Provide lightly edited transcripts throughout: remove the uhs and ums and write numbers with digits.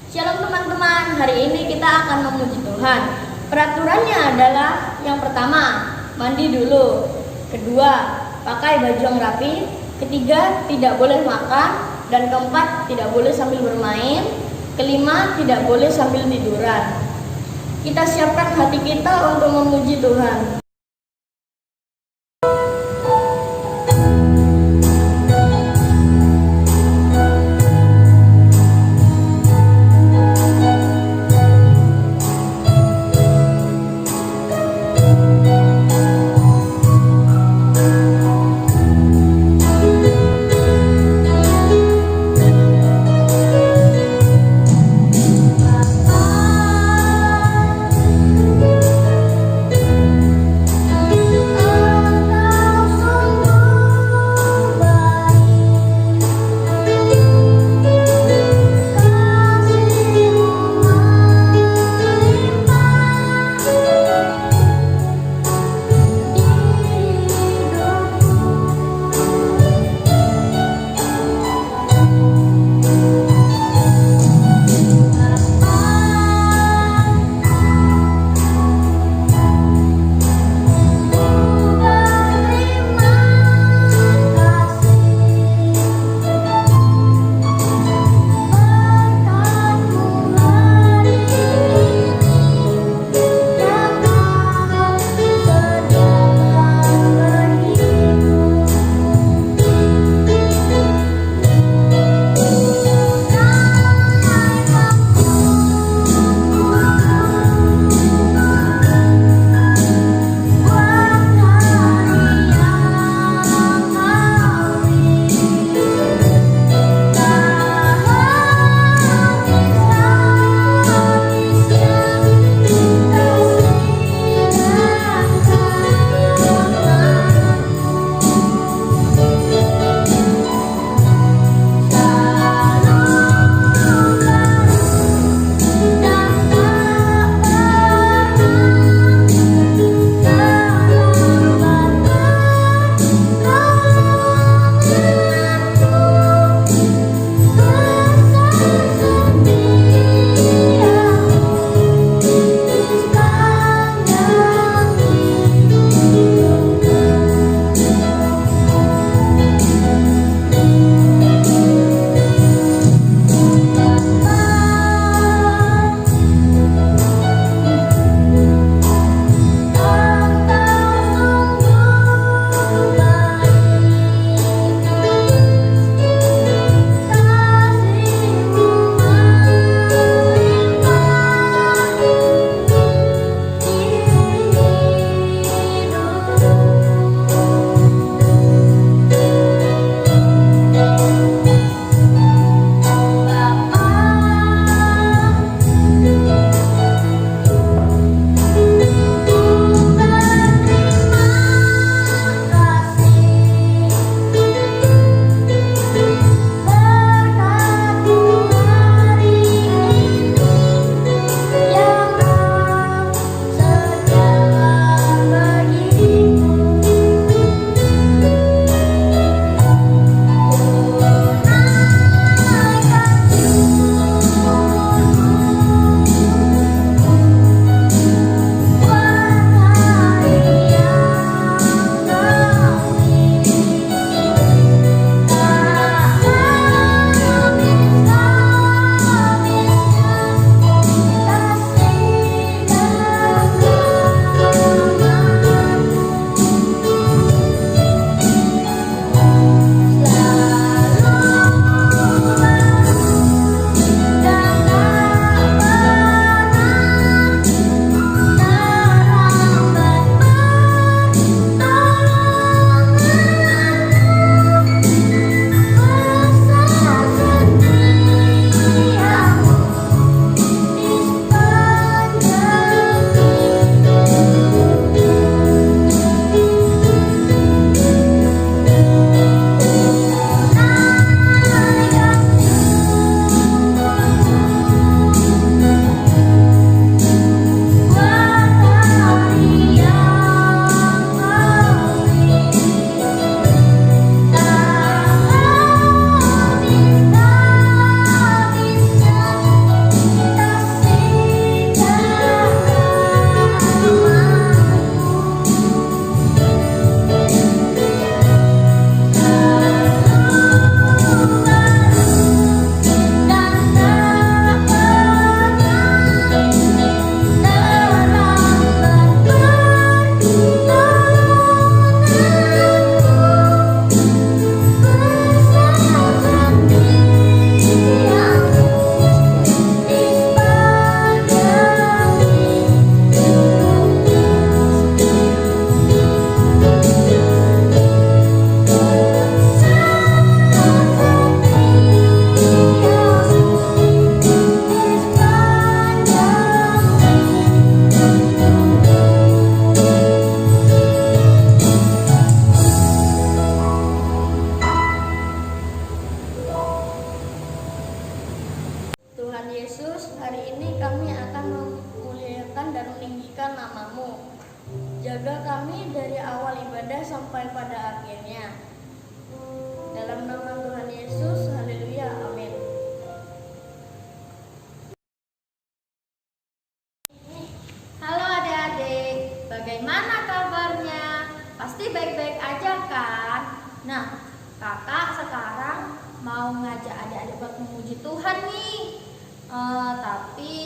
Shalom teman-teman, hari ini kita akan memuji Tuhan. Peraturannya adalah yang pertama, mandi dulu. Kedua, pakai baju yang rapi. Ketiga, tidak boleh makan. Dan keempat, tidak boleh sambil bermain. Kelima, tidak boleh sambil tiduran. Kita siapkan hati kita untuk memuji Tuhan. memuliakan namamu. Jaga kami dari awal ibadah sampai pada akhirnya. Dalam nama Tuhan Yesus, haleluya, amin. Halo adik-adik, bagaimana kabarnya? Pasti baik-baik aja kan? Nah, kakak sekarang mau ngajak adik-adik buat memuji Tuhan nih. Tapi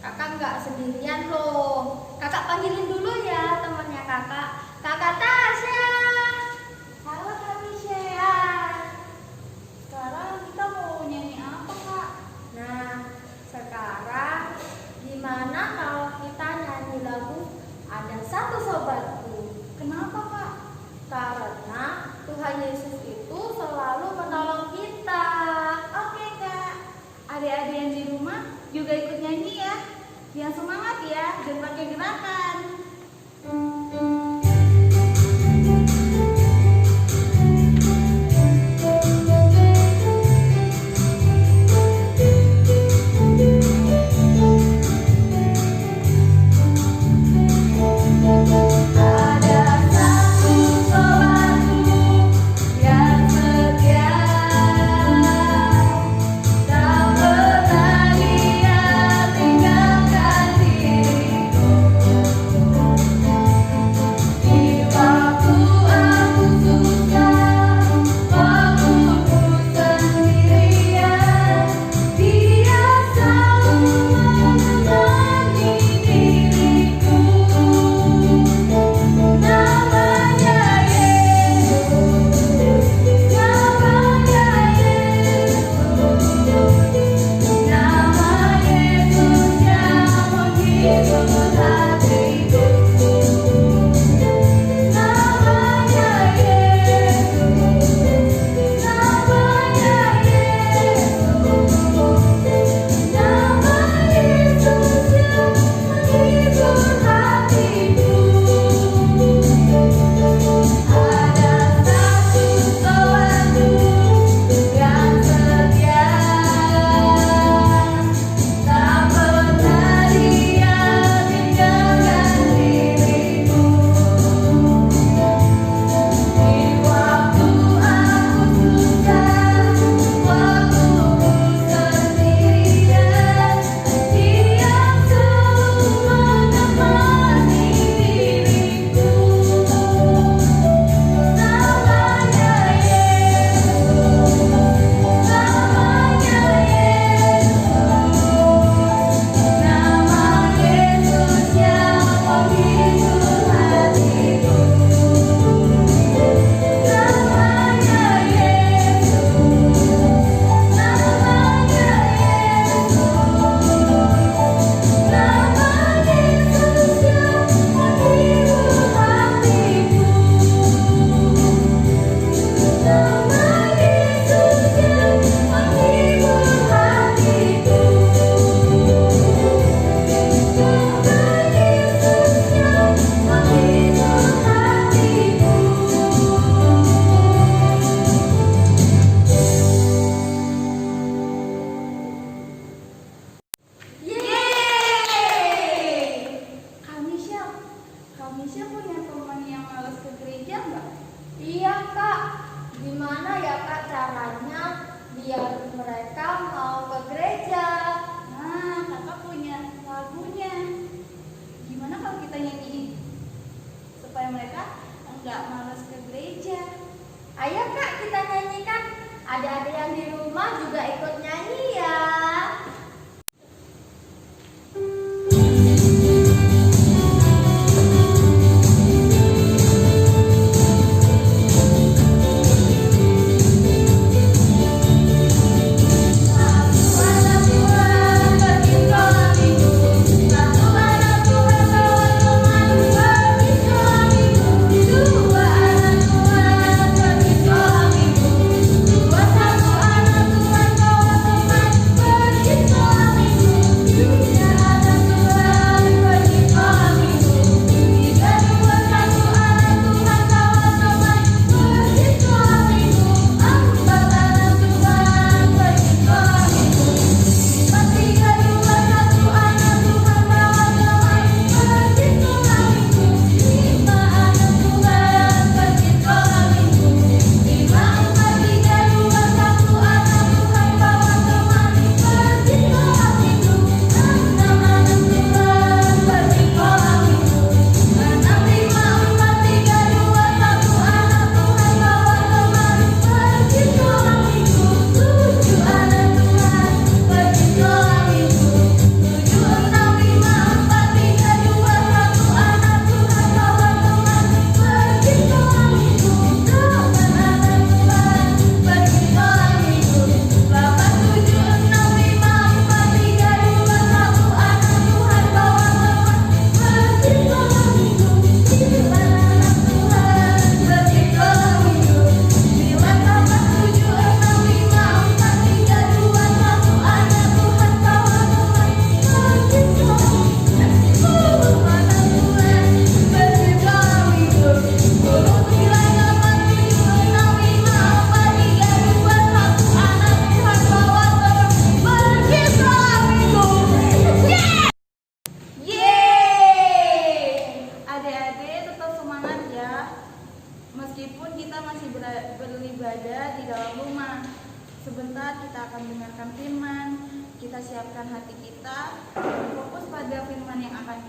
kakak nggak sendirian loh. Kakak panggilin dulu ya temannya kakak. Kakak Tasya. Halo Kak Misha. Sekarang kita mau nyanyi apa Kak? Nah, sekarang gimana kalau kita nyanyi lagu Ada Satu Sobatku? Kenapa Kak? Karena Tuhan Yesus itu selalu menolong kita. Oke Kak. Adik-adik yang di rumah juga ikut nyanyi ya. Yang semangat ya dan pakai gerakan.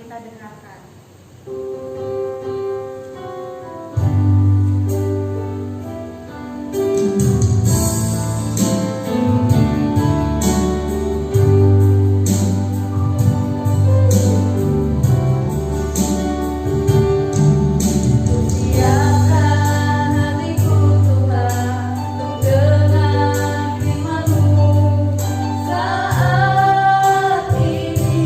kita dengarkan. Siapkan hatiku Tuhan untuk dengar firman-Mu saat ini.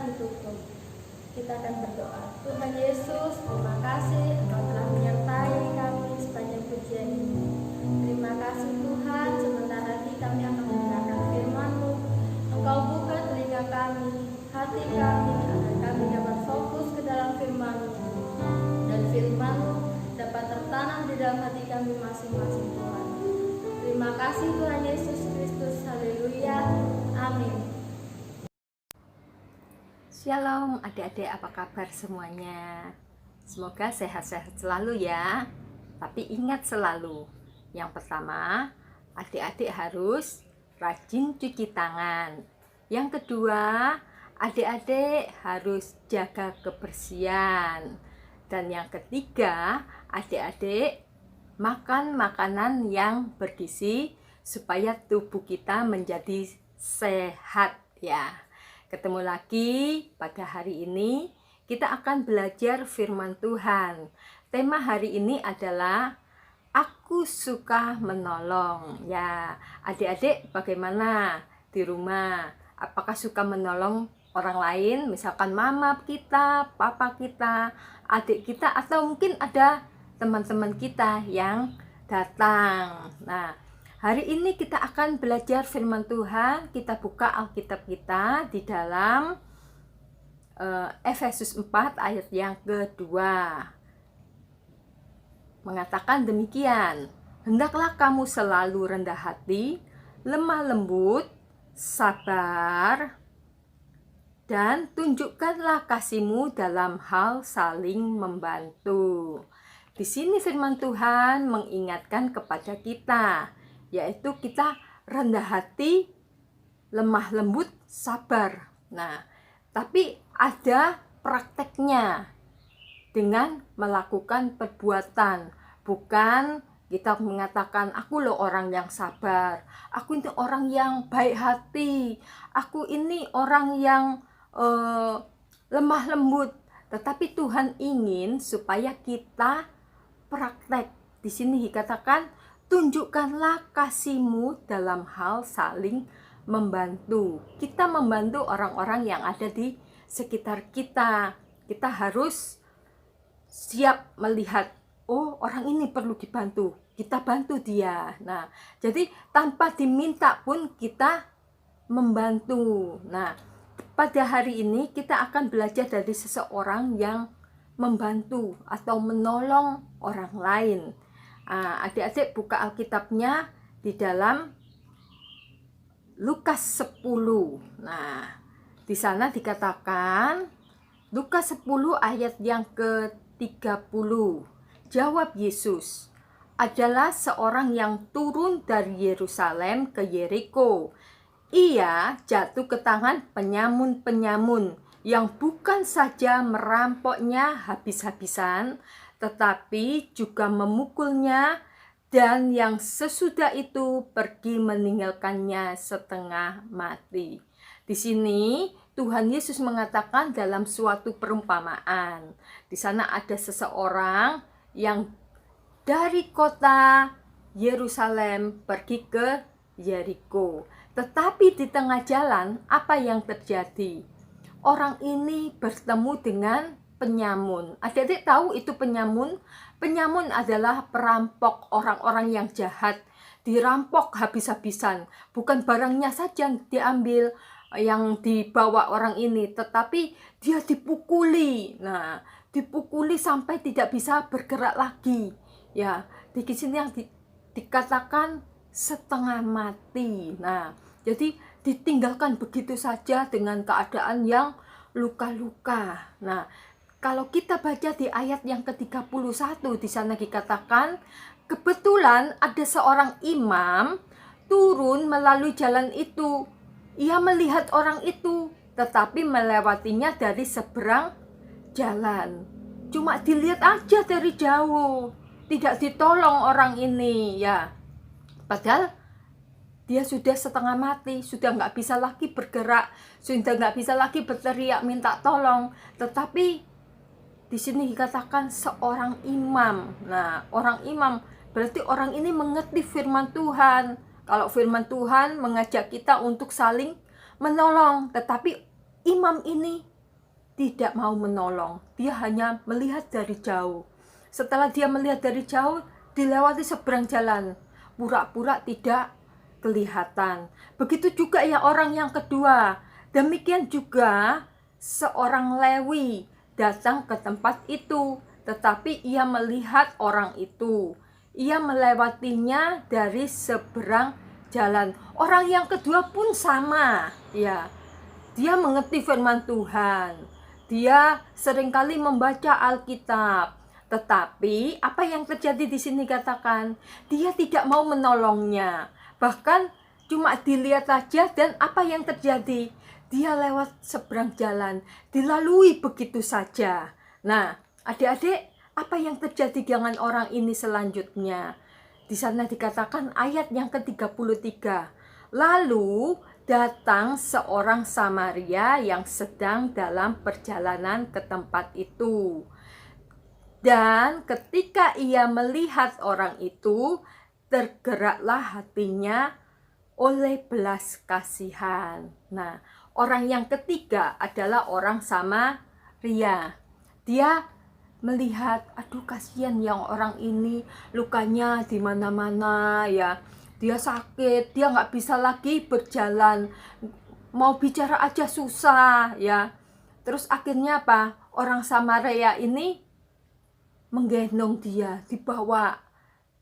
ditutup. Kita akan berdoa. Tuhan Yesus, terima kasih Engkau telah menyertai kami sepanjang pujian ini. Terima kasih Tuhan, sebentar lagi kami akan mendengarkan firman-Mu. Engkau buka telinga kami, hati kami, agar kami dapat fokus ke dalam firman-Mu. Dan firman-Mu dapat tertanam di dalam hati kami masing-masing Tuhan. Terima kasih Tuhan Yesus Kristus. Haleluya. Amin. Shalom adik-adik, apa kabar semuanya? Semoga sehat-sehat selalu ya. Tapi ingat selalu, yang pertama, adik-adik harus rajin cuci tangan. Yang kedua, adik-adik harus jaga kebersihan. Dan yang ketiga, adik-adik makan makanan yang bergizi supaya tubuh kita menjadi sehat ya. Ketemu lagi pada hari ini, kita akan belajar firman Tuhan. Tema hari ini adalah Aku suka menolong. Ya, adik-adik bagaimana di rumah? Apakah suka menolong orang lain? Misalkan mama kita, papa kita, adik kita, atau mungkin ada teman-teman kita yang datang. Nah, hari ini kita akan belajar firman Tuhan. Kita buka Alkitab kita di dalam Efesus 4 ayat yang kedua. Mengatakan demikian, hendaklah kamu selalu rendah hati, lemah lembut, sabar, dan tunjukkanlah kasihmu dalam hal saling membantu. Di sini firman Tuhan mengingatkan kepada kita, yaitu kita rendah hati, lemah lembut, sabar. Nah, tapi ada prakteknya dengan melakukan perbuatan. Bukan kita mengatakan, aku loh orang yang sabar, aku ini orang yang baik hati, aku ini orang yang lemah lembut. Tetapi Tuhan ingin supaya kita praktek. Di sini dikatakan, tunjukkanlah kasihmu dalam hal saling membantu. Kita membantu orang-orang yang ada di sekitar kita. Kita harus siap melihat, oh orang ini perlu dibantu, kita bantu dia. Nah, jadi tanpa diminta pun kita membantu. Nah, pada hari ini kita akan belajar dari seseorang yang membantu atau menolong orang lain. Adik-adik buka Alkitabnya di dalam Lukas 10. Nah, di sana dikatakan Lukas 10 ayat yang ke-30. Jawab Yesus, adalah seorang yang turun dari Yerusalem ke Yeriko. Ia jatuh ke tangan penyamun-penyamun yang bukan saja merampoknya habis-habisan, tetapi juga memukulnya, dan yang sesudah itu pergi meninggalkannya setengah mati. Di sini Tuhan Yesus mengatakan dalam suatu perumpamaan. Di sana ada seseorang yang dari kota Yerusalem pergi ke Yeriko. Tetapi di tengah jalan apa yang terjadi? Orang ini bertemu dengan penyamun. Adik-adik tahu itu penyamun? Penyamun adalah perampok, orang-orang yang jahat. Dirampok habis-habisan. Bukan barangnya saja yang diambil, yang dibawa orang ini, tetapi dia dipukuli. Nah, dipukuli sampai tidak bisa bergerak lagi. Ya, di sini yang dikatakan setengah mati. Nah, jadi ditinggalkan begitu saja dengan keadaan yang luka-luka. Nah, kalau kita baca di ayat yang ke-31, di sana dikatakan, kebetulan ada seorang imam turun melalui jalan itu. Ia melihat orang itu, tetapi melewatinya dari seberang jalan. Cuma dilihat aja dari jauh, tidak ditolong orang ini ya. Padahal dia sudah setengah mati, sudah nggak bisa lagi bergerak, sudah nggak bisa lagi berteriak minta tolong. Tetapi di sini dikatakan seorang imam. Nah, orang imam berarti orang ini mengerti firman Tuhan. Kalau firman Tuhan mengajak kita untuk saling menolong, tetapi imam ini tidak mau menolong. Dia hanya melihat dari jauh. Setelah dia melihat dari jauh, dilewati seberang jalan, pura-pura tidak kelihatan. Begitu juga ya orang yang kedua. Demikian juga seorang Lewi datang ke tempat itu, tetapi ia melihat orang itu. Ia melewatinya dari seberang jalan. Orang yang kedua pun sama, ya. Dia mengerti firman Tuhan. Dia seringkali membaca Alkitab. Tetapi apa yang terjadi di sini katakan, dia tidak mau menolongnya. Bahkan cuma dilihat saja, dan apa yang terjadi? Dia lewat seberang jalan, dilalui begitu saja. Nah, adik-adik, apa yang terjadi dengan orang ini selanjutnya? Di sana dikatakan ayat yang ke-33. Lalu datang seorang Samaria yang sedang dalam perjalanan ke tempat itu. Dan ketika ia melihat orang itu, tergeraklah hatinya oleh belas kasihan. Nah, orang yang ketiga adalah orang Samaria. Dia melihat, aduh kasihan yang orang ini, lukanya di mana-mana ya. Dia sakit, dia nggak bisa lagi berjalan, mau bicara aja susah ya. Terus akhirnya apa? Orang Samaria ini menggendong dia, dibawa,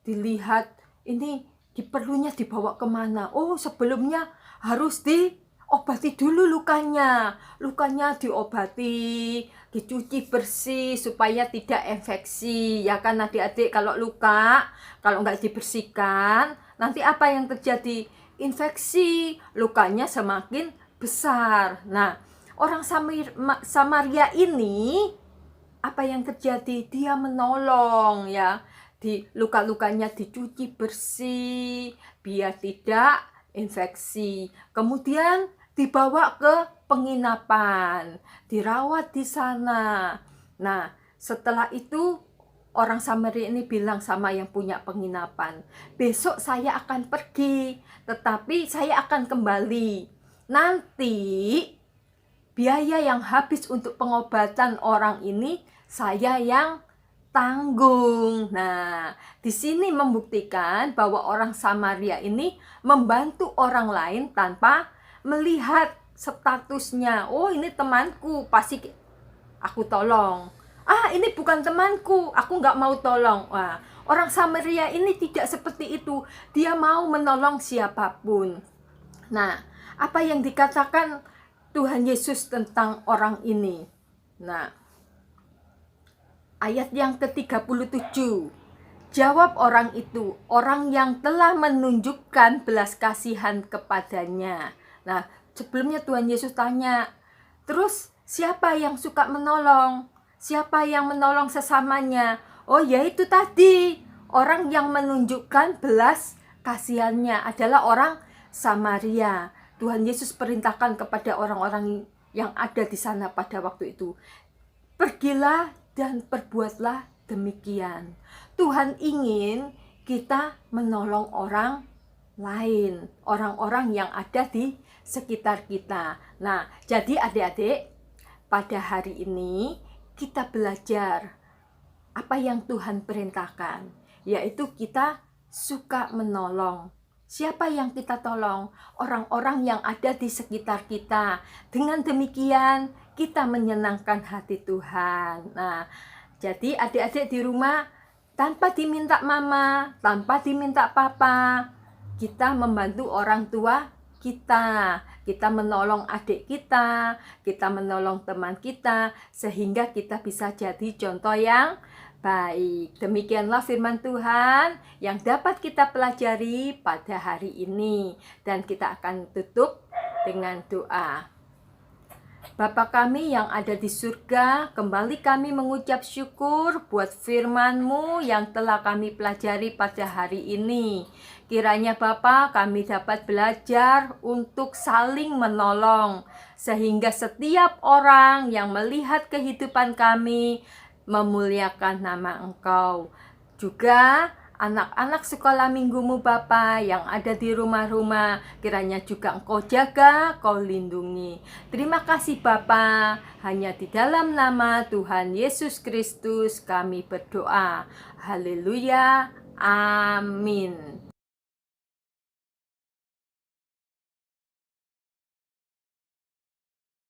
dilihat ini perlunya dibawa kemana. Oh, sebelumnya harus diobati dulu lukanya. Lukanya diobati, dicuci bersih supaya tidak infeksi. Ya kan adik-adik, kalau luka, kalau nggak dibersihkan, nanti apa yang terjadi? Infeksi, lukanya semakin besar. Nah, orang Samaria ini, apa yang terjadi? Dia menolong ya. Di luka-lukanya dicuci bersih biar tidak infeksi. Kemudian dibawa ke penginapan, dirawat di sana. Nah, setelah itu orang Samaria ini bilang sama yang punya penginapan, besok saya akan pergi, tetapi saya akan kembali. Nanti biaya yang habis untuk pengobatan orang ini saya yang tanggung. Nah, di sini membuktikan bahwa orang Samaria ini membantu orang lain tanpa melihat statusnya. Oh, ini temanku, pasti aku tolong. Ah, ini bukan temanku, aku nggak mau tolong. Wah, orang Samaria ini tidak seperti itu. Dia mau menolong siapapun. Nah, apa yang dikatakan Tuhan Yesus tentang orang ini? Nah, ayat yang ke-37. Jawab orang itu, orang yang telah menunjukkan belas kasihan kepadanya. Nah, sebelumnya Tuhan Yesus tanya, terus siapa yang suka menolong? Siapa yang menolong sesamanya? Oh, yaitu tadi, orang yang menunjukkan belas kasihannya adalah orang Samaria. Tuhan Yesus perintahkan kepada orang-orang yang ada di sana pada waktu itu, pergilah dan perbuatlah demikian. Tuhan ingin kita menolong orang lain, orang-orang yang ada di sekitar kita. Nah, jadi adik-adik, pada hari ini kita belajar apa yang Tuhan perintahkan, yaitu kita suka menolong. Siapa yang kita tolong? Orang-orang yang ada di sekitar kita. Dengan demikian, kita menyenangkan hati Tuhan. Nah, jadi adik-adik di rumah, tanpa diminta mama, tanpa diminta papa, kita membantu orang tua kita. Kita menolong adik kita menolong teman kita, sehingga kita bisa jadi contoh yang baik. Demikianlah firman Tuhan yang dapat kita pelajari pada hari ini. Dan kita akan tutup dengan doa. Bapa kami yang ada di surga, kembali kami mengucap syukur buat firman-Mu yang telah kami pelajari pada hari ini. Kiranya Bapa, kami dapat belajar untuk saling menolong, sehingga setiap orang yang melihat kehidupan kami memuliakan nama Engkau. Juga anak-anak sekolah minggumu Bapa yang ada di rumah-rumah, kiranya juga Engkau jaga, Kau lindungi. Terima kasih Bapa, hanya di dalam nama Tuhan Yesus Kristus kami berdoa. Haleluya, amin.